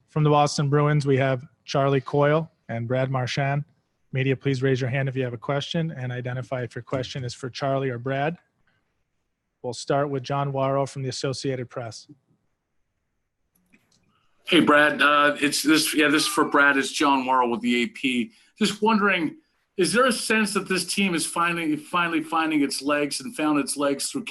From the Boston Bruins, we have Charlie Coyle and Brad Marchand. Media, please raise your hand if you have a question and identify if your question is for Charlie or Brad. We'll start with John Waro from the Associated Press. Hey, Brad. This is for Brad. It's John Waro with the AP. Just wondering, is there a sense that this team is finally finding its legs and found its legs through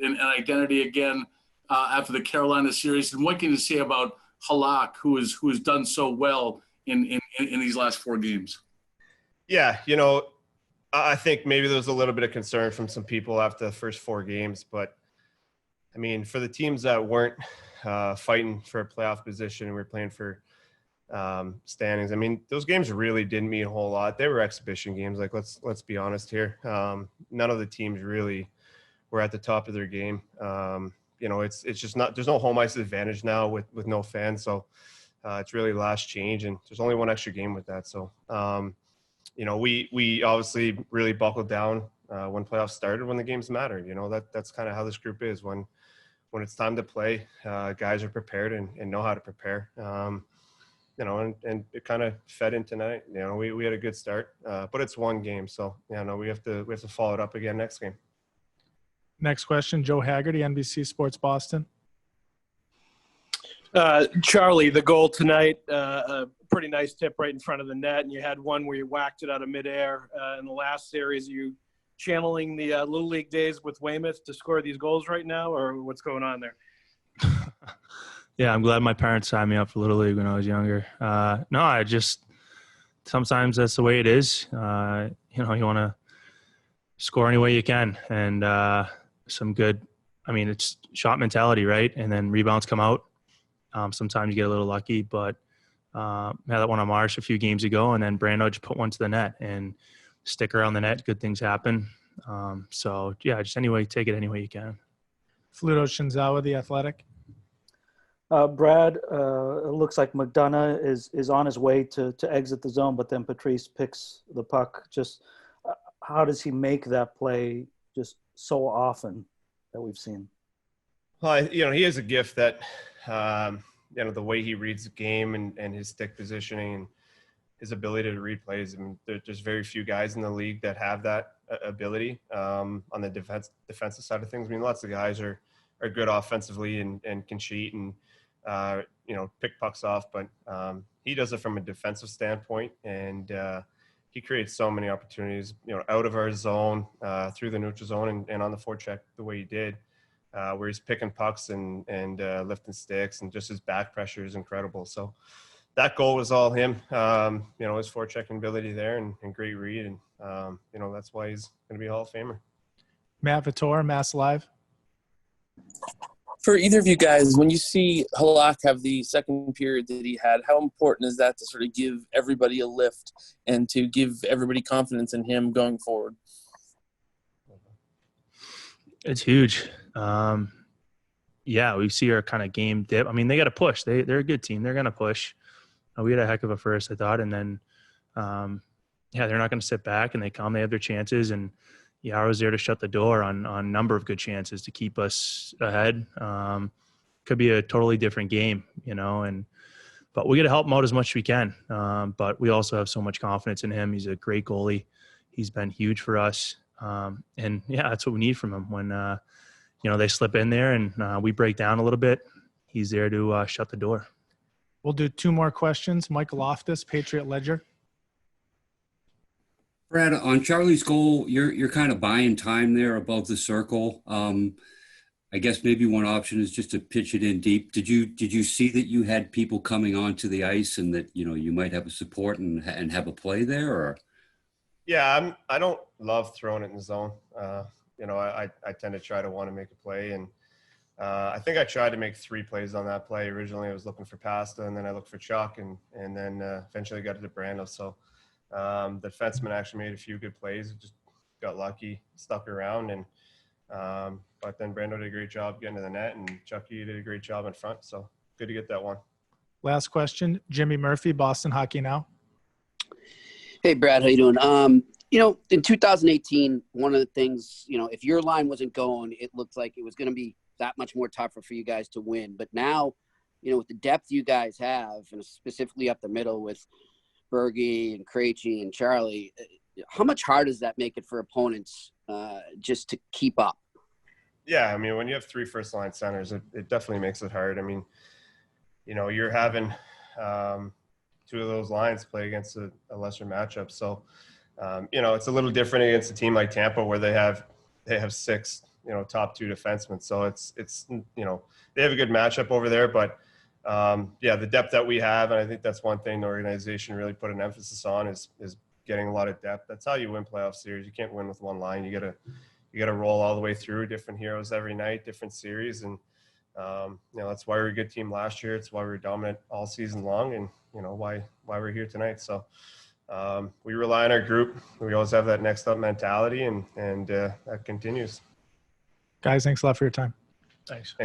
an identity again after the Carolina series? And what can you say about Halak, who has done so well in these last 4 games? Yeah, I think maybe there was a little bit of concern from some people after the first 4 games, but I mean, for the teams that weren't fighting for a playoff position and we're playing for standings, I mean, those games really didn't mean a whole lot. They were exhibition games. Like, let's be honest here. None of the teams really were at the top of their game. It's just not. There's no home ice advantage now with no fans, so it's really last change, and there's only 1 extra game with that. So. We obviously really buckled down when playoffs started, when the games mattered. That's kind of how this group is. When it's time to play, guys are prepared and know how to prepare. And it kind of fed in tonight. We had a good start, but it's 1 game, so we have to follow it up again next game. Next question, Joe Haggerty, NBC Sports Boston. Charlie, the goal tonight, a pretty nice tip right in front of the net, and you had one where you whacked it out of midair. In the last series, are you channeling the Little League days with Weymouth to score these goals right now, or what's going on there? Yeah, I'm glad my parents signed me up for Little League when I was younger. No, I just – sometimes that's the way it is. You want to score any way you can, and some good – I mean, it's shot mentality, right? And then rebounds come out. Sometimes you get a little lucky, but had that one on Marsh a few games ago, and then Brando just put one to the net and stick around the net. Good things happen. So, yeah, just take it any way you can. Fluto Shinzawa, The Athletic. Brad, it looks like McDonough is on his way to exit the zone, but then Patrice picks the puck. Just how does he make that play just so often that we've seen? Well, he has a gift that the way he reads the game and his stick positioning and his ability to read plays. I mean, there's very few guys in the league that have that ability on the defensive side of things. I mean, lots of guys are good offensively and can cheat and, pick pucks off. But he does it from a defensive standpoint, and he creates so many opportunities, out of our zone, through the neutral zone and on the forecheck the way he did. Where he's picking pucks and lifting sticks, and just his back pressure is incredible. So that goal was all him, his forechecking ability there and great read. And, that's why he's going to be a Hall of Famer. Matt Vittor, Mass Live. For either of you guys, when you see Halak have the second period that he had, how important is that to sort of give everybody a lift and to give everybody confidence in him going forward? It's huge. We see our kind of game dip. I mean, they got to push. They're a good team. They're going to push. We had a heck of a first, I thought. And then, they're not going to sit back, and they have their chances. And I was there to shut the door on a number of good chances to keep us ahead. Could be a totally different game, but we got to help him out as much as we can. But we also have so much confidence in him. He's a great goalie. He's been huge for us. That's what we need from him when, they slip in there and we break down a little bit. He's there to shut the door. We'll do 2 more questions. Michael Loftus, Patriot Ledger. Brad, on Charlie's goal, you're kind of buying time there above the circle. I guess maybe one option is just to pitch it in deep. Did you see that you had people coming onto the ice and that you might have a support and have a play there? Or? Yeah, I don't love throwing it in the zone. I tend to try to want to make a play, and I think I tried to make 3 plays on that play. Originally, I was looking for Pasta, and then I looked for Chuck, and then eventually got it to Brando. So the defenseman actually made a few good plays. Just got lucky, stuck around, and but then Brando did a great job getting to the net, and Chucky did a great job in front. So good to get that one. Last question, Jimmy Murphy, Boston Hockey Now. Hey, Brad, how you doing? In 2018, one of the things, if your line wasn't going, it looked like it was going to be that much more tougher for you guys to win. But now with the depth you guys have, and specifically up the middle with Bergie and Krejci and Charlie, how much harder does that make it for opponents just to keep up? Yeah, I mean, when you have 3 first-line centers, it definitely makes it hard. I mean, you're having 2 of those lines play against a lesser matchup. So, it's a little different against a team like Tampa where they have 6, top 2 defensemen. So it's they have a good matchup over there. But, the depth that we have, and I think that's one thing the organization really put an emphasis on is getting a lot of depth. That's how you win playoff series. You can't win with one line. You gotta roll all the way through, different heroes every night, different series. And, that's why we're a good team last year. It's why we were dominant all season long, and, why we're here tonight. So we rely on our group. We always have that next up mentality, and that continues. Guys, thanks a lot for your time. Thanks.